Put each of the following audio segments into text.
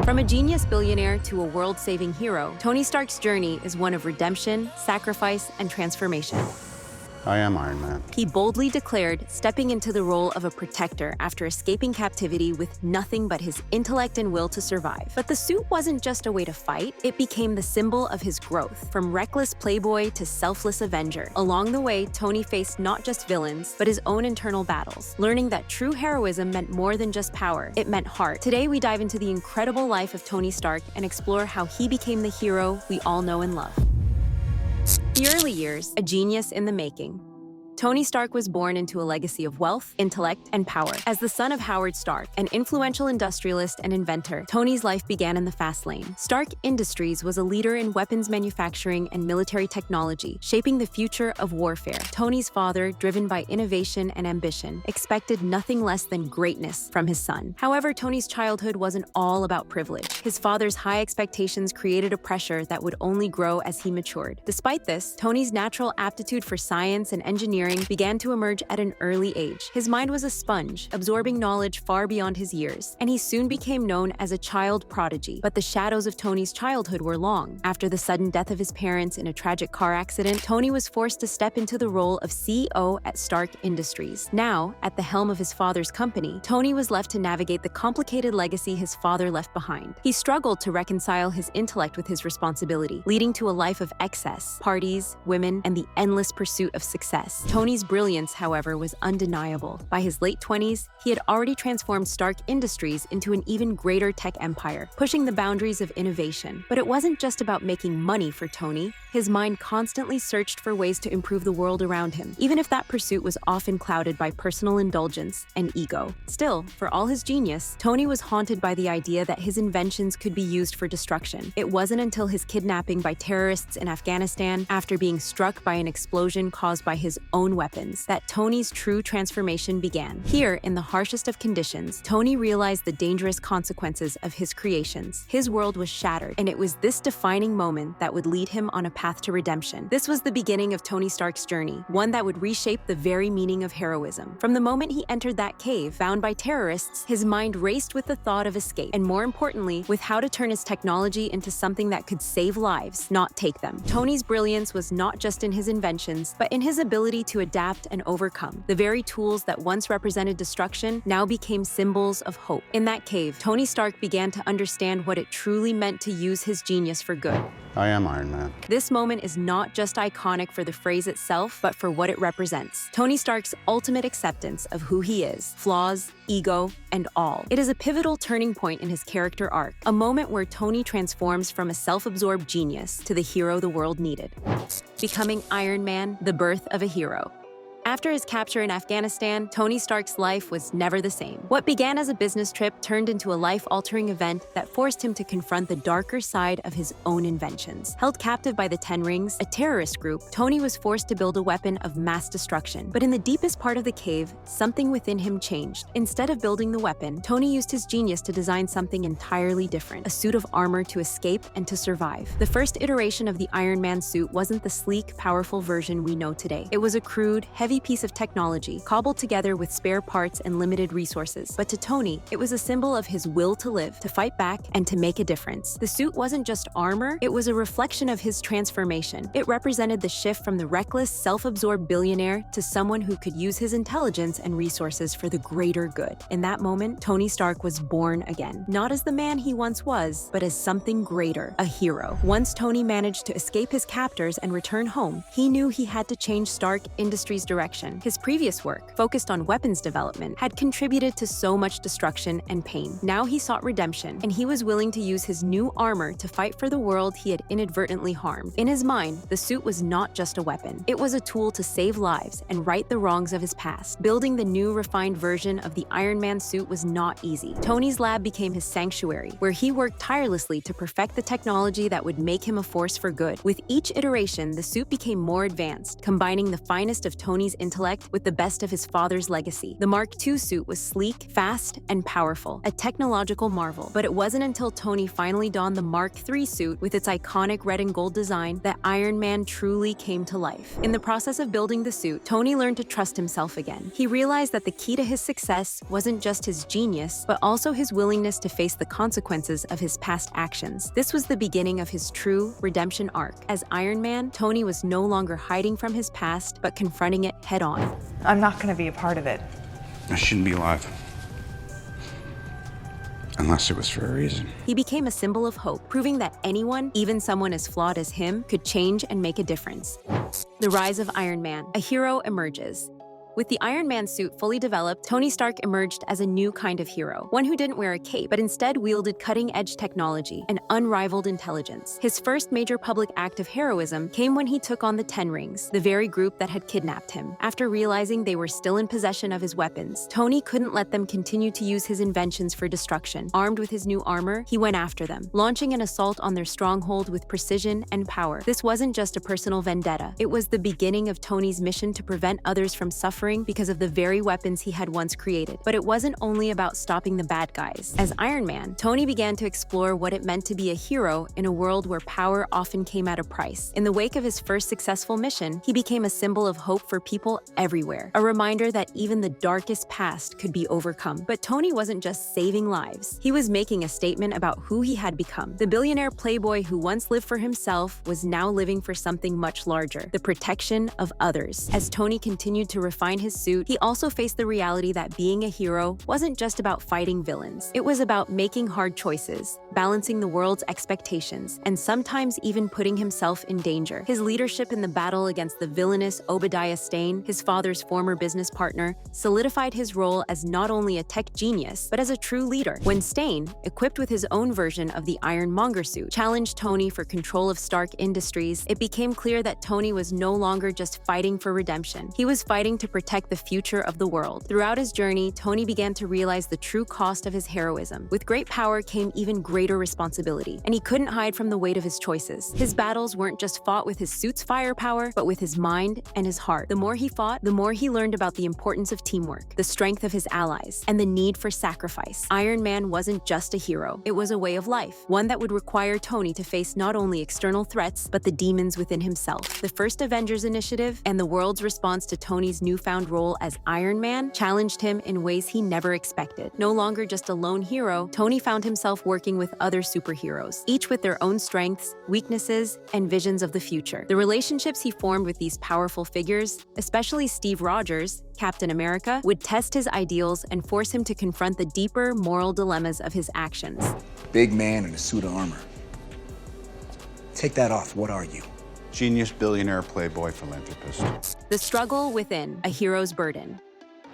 From a genius billionaire to a world-saving hero, Tony Stark's journey is one of redemption, sacrifice, and transformation. I am Iron Man. He boldly declared, stepping into the role of a protector after escaping captivity with nothing but his intellect and will to survive. But the suit wasn't just a way to fight, it became the symbol of his growth, from reckless playboy to selfless Avenger. Along the way, Tony faced not just villains, but his own internal battles, learning that true heroism meant more than just power, it meant heart. Today, we dive into the incredible life of Tony Stark and explore how he became the hero we all know and love. The early years, a genius in the making. Tony Stark was born into a legacy of wealth, intellect, and power. As the son of Howard Stark, an influential industrialist and inventor, Tony's life began in the fast lane. Stark Industries was a leader in weapons manufacturing and military technology, shaping the future of warfare. Tony's father, driven by innovation and ambition, expected nothing less than greatness from his son. However, Tony's childhood wasn't all about privilege. His father's high expectations created a pressure that would only grow as he matured. Despite this, Tony's natural aptitude for science and engineering began to emerge at an early age. His mind was a sponge, absorbing knowledge far beyond his years, and he soon became known as a child prodigy. But the shadows of Tony's childhood were long. After the sudden death of his parents in a tragic car accident, Tony was forced to step into the role of CEO at Stark Industries. Now, at the helm of his father's company, Tony was left to navigate the complicated legacy his father left behind. He struggled to reconcile his intellect with his responsibility, leading to a life of excess, parties, women, and the endless pursuit of success. Tony's brilliance, however, was undeniable. By his late 20s, he had already transformed Stark Industries into an even greater tech empire, pushing the boundaries of innovation. But it wasn't just about making money for Tony. His mind constantly searched for ways to improve the world around him, even if that pursuit was often clouded by personal indulgence and ego. Still, for all his genius, Tony was haunted by the idea that his inventions could be used for destruction. It wasn't until his kidnapping by terrorists in Afghanistan, after being struck by an explosion caused by his own weapons, that Tony's true transformation began. Here, in the harshest of conditions, Tony realized the dangerous consequences of his creations. His world was shattered, and it was this defining moment that would lead him on a path to redemption. This was the beginning of Tony Stark's journey, one that would reshape the very meaning of heroism. From the moment he entered that cave, bound by terrorists, his mind raced with the thought of escape, and more importantly, with how to turn his technology into something that could save lives, not take them. Tony's brilliance was not just in his inventions, but in his ability to adapt and overcome. The very tools that once represented destruction now became symbols of hope. In that cave, Tony Stark began to understand what it truly meant to use his genius for good. I am Iron Man. This moment is not just iconic for the phrase itself, but for what it represents. Tony Stark's ultimate acceptance of who he is, flaws, ego, and all. It is a pivotal turning point in his character arc, a moment where Tony transforms from a self-absorbed genius to the hero the world needed. Becoming Iron Man, the birth of a hero. After his capture in Afghanistan, Tony Stark's life was never the same. What began as a business trip turned into a life-altering event that forced him to confront the darker side of his own inventions. Held captive by the Ten Rings, a terrorist group, Tony was forced to build a weapon of mass destruction. But in the deepest part of the cave, something within him changed. Instead of building the weapon, Tony used his genius to design something entirely different, a suit of armor to escape and to survive. The first iteration of the Iron Man suit wasn't the sleek, powerful version we know today. It was a crude, heavy piece of technology, cobbled together with spare parts and limited resources. But to Tony, it was a symbol of his will to live, to fight back, and to make a difference. The suit wasn't just armor, it was a reflection of his transformation. It represented the shift from the reckless, self-absorbed billionaire to someone who could use his intelligence and resources for the greater good. In that moment, Tony Stark was born again, not as the man he once was, but as something greater, a hero. Once Tony managed to escape his captors and return home, he knew he had to change Stark Industries' direction. His previous work, focused on weapons development, had contributed to so much destruction and pain. Now he sought redemption, and he was willing to use his new armor to fight for the world he had inadvertently harmed. In his mind, the suit was not just a weapon. It was a tool to save lives and right the wrongs of his past. Building the new, refined version of the Iron Man suit was not easy. Tony's lab became his sanctuary, where he worked tirelessly to perfect the technology that would make him a force for good. With each iteration, the suit became more advanced, combining the finest of Tony's intellect with the best of his father's legacy. The Mark II suit was sleek, fast, and powerful, a technological marvel. But it wasn't until Tony finally donned the Mark III suit with its iconic red and gold design that Iron Man truly came to life. In the process of building the suit, Tony learned to trust himself again. He realized that the key to his success wasn't just his genius, but also his willingness to face the consequences of his past actions. This was the beginning of his true redemption arc. As Iron Man, Tony was no longer hiding from his past, but confronting it head-on. I'm not going to be a part of it. I shouldn't be alive. Unless it was for a reason. He became a symbol of hope, proving that anyone, even someone as flawed as him, could change and make a difference. The rise of Iron Man. A hero emerges. With the Iron Man suit fully developed, Tony Stark emerged as a new kind of hero, one who didn't wear a cape, but instead wielded cutting-edge technology and unrivaled intelligence. His first major public act of heroism came when he took on the Ten Rings, the very group that had kidnapped him. After realizing they were still in possession of his weapons, Tony couldn't let them continue to use his inventions for destruction. Armed with his new armor, he went after them, launching an assault on their stronghold with precision and power. This wasn't just a personal vendetta. It was the beginning of Tony's mission to prevent others from suffering because of the very weapons he had once created. But it wasn't only about stopping the bad guys. As Iron Man, Tony began to explore what it meant to be a hero in a world where power often came at a price. In the wake of his first successful mission, he became a symbol of hope for people everywhere, a reminder that even the darkest past could be overcome. But Tony wasn't just saving lives. He was making a statement about who he had become. The billionaire playboy who once lived for himself was now living for something much larger, the protection of others. As Tony continued to refine his suit, he also faced the reality that being a hero wasn't just about fighting villains. It was about making hard choices, balancing the world's expectations, and sometimes even putting himself in danger. His leadership in the battle against the villainous Obadiah Stane, his father's former business partner, solidified his role as not only a tech genius, but as a true leader. When Stane, equipped with his own version of the Ironmonger suit, challenged Tony for control of Stark Industries, it became clear that Tony was no longer just fighting for redemption. He was fighting to protect the future of the world. Throughout his journey, Tony began to realize the true cost of his heroism. With great power came even greater responsibility, and he couldn't hide from the weight of his choices. His battles weren't just fought with his suit's firepower, but with his mind and his heart. The more he fought, the more he learned about the importance of teamwork, the strength of his allies, and the need for sacrifice. Iron Man wasn't just a hero. It was a way of life, one that would require Tony to face not only external threats, but the demons within himself. The first Avengers initiative and the world's response to Tony's newfound role as Iron Man challenged him in ways he never expected. No longer just a lone hero, Tony found himself working with other superheroes, each with their own strengths, weaknesses, and visions of the future. The relationships he formed with these powerful figures, especially Steve Rogers, Captain America, would test his ideals and force him to confront the deeper moral dilemmas of his actions. Big man in a suit of armor. Take that off, what are you? Genius, billionaire, playboy, philanthropist. The struggle within, a hero's burden.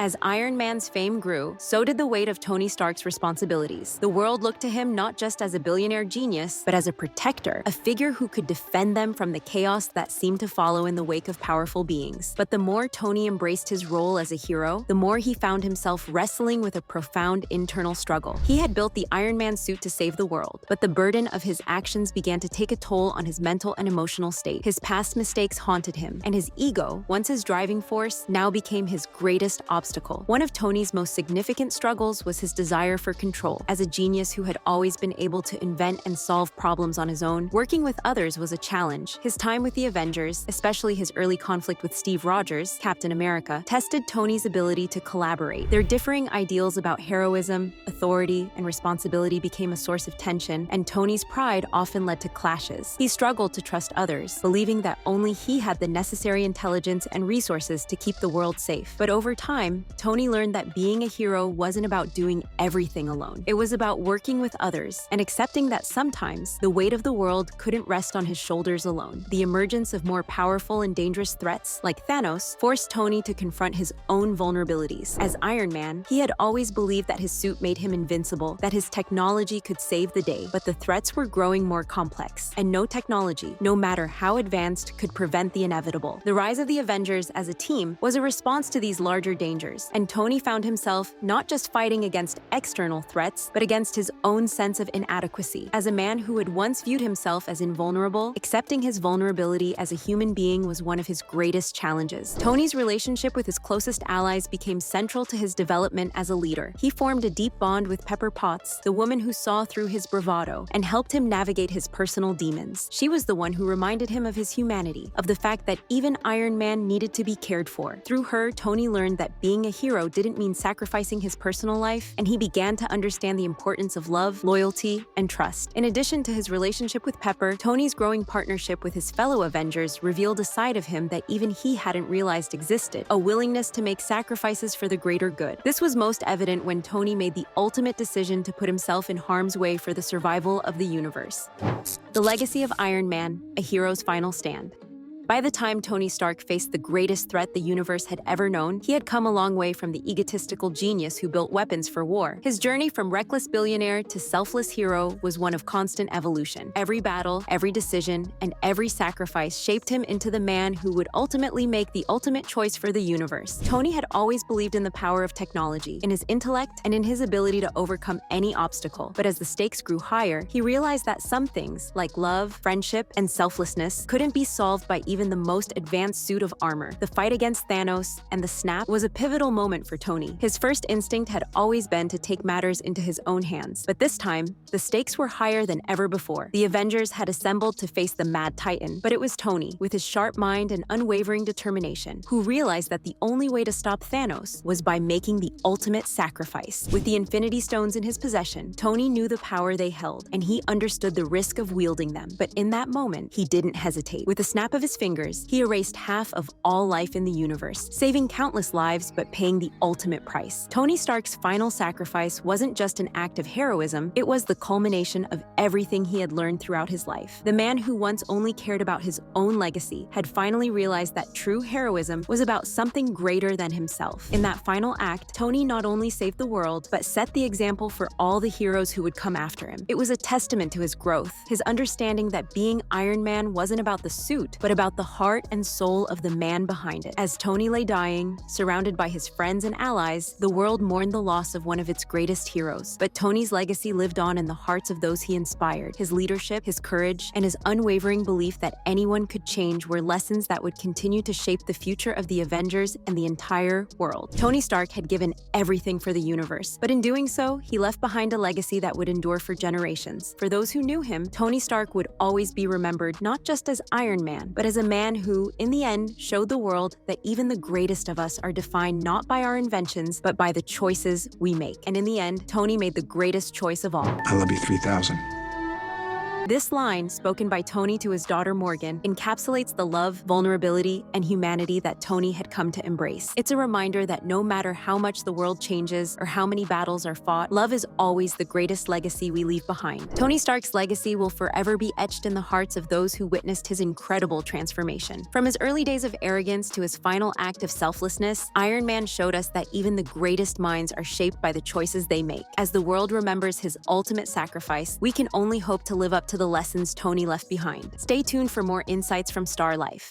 As Iron Man's fame grew, so did the weight of Tony Stark's responsibilities. The world looked to him not just as a billionaire genius, but as a protector, a figure who could defend them from the chaos that seemed to follow in the wake of powerful beings. But the more Tony embraced his role as a hero, the more he found himself wrestling with a profound internal struggle. He had built the Iron Man suit to save the world, but the burden of his actions began to take a toll on his mental and emotional state. His past mistakes haunted him, and his ego, once his driving force, now became his greatest obstacle. One of Tony's most significant struggles was his desire for control. As a genius who had always been able to invent and solve problems on his own, working with others was a challenge. His time with the Avengers, especially his early conflict with Steve Rogers, Captain America, tested Tony's ability to collaborate. Their differing ideals about heroism, authority, and responsibility became a source of tension, and Tony's pride often led to clashes. He struggled to trust others, believing that only he had the necessary intelligence and resources to keep the world safe. But over time, Tony learned that being a hero wasn't about doing everything alone. It was about working with others and accepting that sometimes the weight of the world couldn't rest on his shoulders alone. The emergence of more powerful and dangerous threats, like Thanos, forced Tony to confront his own vulnerabilities. As Iron Man, he had always believed that his suit made him invincible, that his technology could save the day, but the threats were growing more complex, and no technology, no matter how advanced, could prevent the inevitable. The rise of the Avengers as a team was a response to these larger dangers. Avengers, and Tony found himself not just fighting against external threats, but against his own sense of inadequacy. As a man who had once viewed himself as invulnerable, accepting his vulnerability as a human being was one of his greatest challenges. Tony's relationship with his closest allies became central to his development as a leader. He formed a deep bond with Pepper Potts, the woman who saw through his bravado, and helped him navigate his personal demons. She was the one who reminded him of his humanity, of the fact that even Iron Man needed to be cared for. Through her, Tony learned that being a hero didn't mean sacrificing his personal life, and he began to understand the importance of love, loyalty, and trust. In addition to his relationship with Pepper, Tony's growing partnership with his fellow Avengers revealed a side of him that even he hadn't realized existed, a willingness to make sacrifices for the greater good. This was most evident when Tony made the ultimate decision to put himself in harm's way for the survival of the universe. The legacy of Iron Man, a hero's final stand. By the time Tony Stark faced the greatest threat the universe had ever known, he had come a long way from the egotistical genius who built weapons for war. His journey from reckless billionaire to selfless hero was one of constant evolution. Every battle, every decision, and every sacrifice shaped him into the man who would ultimately make the ultimate choice for the universe. Tony had always believed in the power of technology, in his intellect, and in his ability to overcome any obstacle. But as the stakes grew higher, he realized that some things, like love, friendship, and selflessness, couldn't be solved by even the most advanced suit of armor. The fight against Thanos and the snap was a pivotal moment for Tony. His first instinct had always been to take matters into his own hands. But this time, the stakes were higher than ever before. The Avengers had assembled to face the Mad Titan, but it was Tony, with his sharp mind and unwavering determination, who realized that the only way to stop Thanos was by making the ultimate sacrifice. With the Infinity Stones in his possession, Tony knew the power they held, and he understood the risk of wielding them. But in that moment, he didn't hesitate. With a snap of his fingers, he erased half of all life in the universe, saving countless lives but paying the ultimate price. Tony Stark's final sacrifice wasn't just an act of heroism, it was the culmination of everything he had learned throughout his life. The man who once only cared about his own legacy had finally realized that true heroism was about something greater than himself. In that final act, Tony not only saved the world, but set the example for all the heroes who would come after him. It was a testament to his growth, his understanding that being Iron Man wasn't about the suit, but about the heart and soul of the man behind it. As Tony lay dying, surrounded by his friends and allies, the world mourned the loss of one of its greatest heroes. But Tony's legacy lived on in the hearts of those he inspired. His leadership, his courage, and his unwavering belief that anyone could change were lessons that would continue to shape the future of the Avengers and the entire world. Tony Stark had given everything for the universe, but in doing so, he left behind a legacy that would endure for generations. For those who knew him, Tony Stark would always be remembered not just as Iron Man, but as a man who, in the end, showed the world that even the greatest of us are defined not by our inventions, but by the choices we make. And in the end, Tony made the greatest choice of all. I love you 3,000. This line, spoken by Tony to his daughter Morgan, encapsulates the love, vulnerability, and humanity that Tony had come to embrace. It's a reminder that no matter how much the world changes or how many battles are fought, love is always the greatest legacy we leave behind. Tony Stark's legacy will forever be etched in the hearts of those who witnessed his incredible transformation. From his early days of arrogance to his final act of selflessness, Iron Man showed us that even the greatest minds are shaped by the choices they make. As the world remembers his ultimate sacrifice, we can only hope to live up to the lessons Tony left behind. Stay tuned for more insights from Star Life.